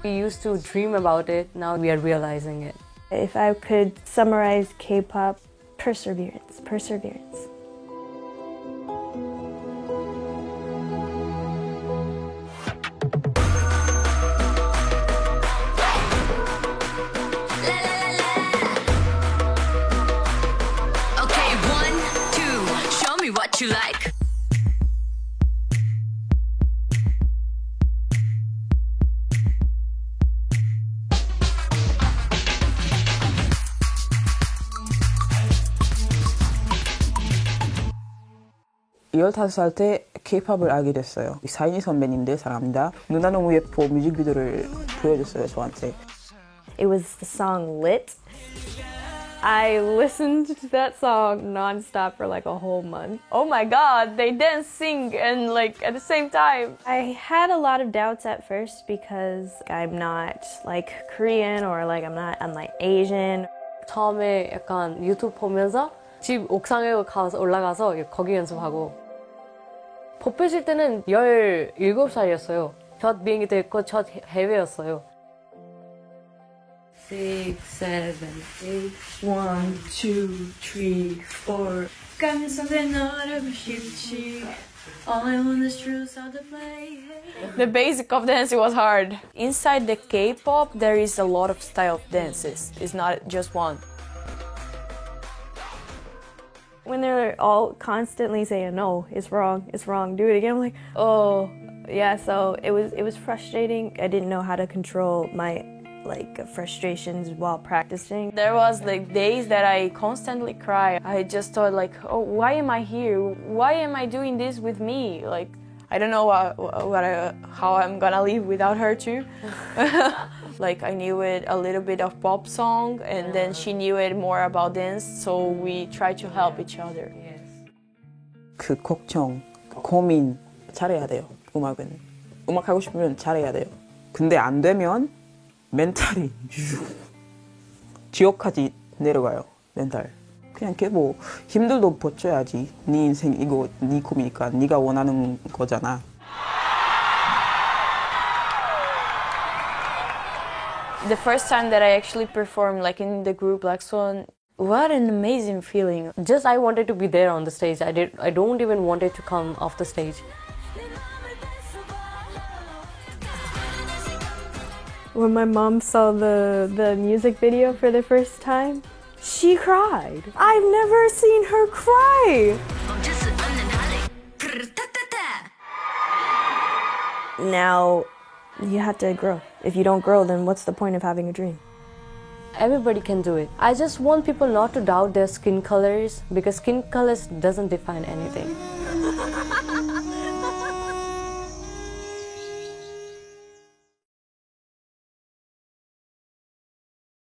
We used to dream about it, now we are realizing it. If I could summarize K-pop, perseverance, perseverance. Okay, 1, 2, show me what you like. 열다섯 살 때 K-팝을 알게 됐어요. 사인이 선배님들 사랑합니다. 누나 너무 예뻐 뮤직비디오를 보여줬어요 저한테. It was the song Lit. I listened to that song non-stop for like a whole month. Oh my god, they dance, sing, and like at the same time. I had a lot of doubts at first because I'm not like Korean or like I'm like Asian. 처음에 약간 유튜브 보면서 집 옥상에 올라가서 거기 연습하고 뽑혀질 때는 17살이었어요. 첫 비행기 됐고 첫 해외였어요. 6, 7, 8 1, 2, 3, 4 가면서 내 너를 싶지 All I want is true sound to play. The basic of dance was hard. Inside the K-pop, there is a lot of style of dances. It's not just one. When they're all constantly saying, no, it's wrong, do it again, I'm like, oh, yeah, so it was frustrating. I didn't know how to control my frustrations while practicing. There was like days that I constantly cry. I just thought like, oh, why am I here? Why am I doing this with me? Like, I don't know how I'm gonna live without her too. Like I knew it a little bit of pop song and then she knew it more about dance, so we tried to help each other. 그 걱정, 고민 잘해야 돼요. 음악은. 음악 하고 싶으면 잘해야 돼요. 근데 안 되면 멘탈이 지옥까지 내려가요. 멘탈. 그냥 뭐 힘들도 버텨야지. 네 인생 이거 네 꿈이니까 네가 원하는 거잖아. The first time that I actually performed like in the group Black Swan, what an amazing feeling. Just I wanted to be there on the stage. I don't even wanted to come off the stage. When my mom saw the music video for the first time, she cried. I've never seen her cry. Now you have to grow. If you don't grow, then what's the point of having a dream? Everybody can do it. I just want people not to doubt their skin colors because skin colors doesn't define anything.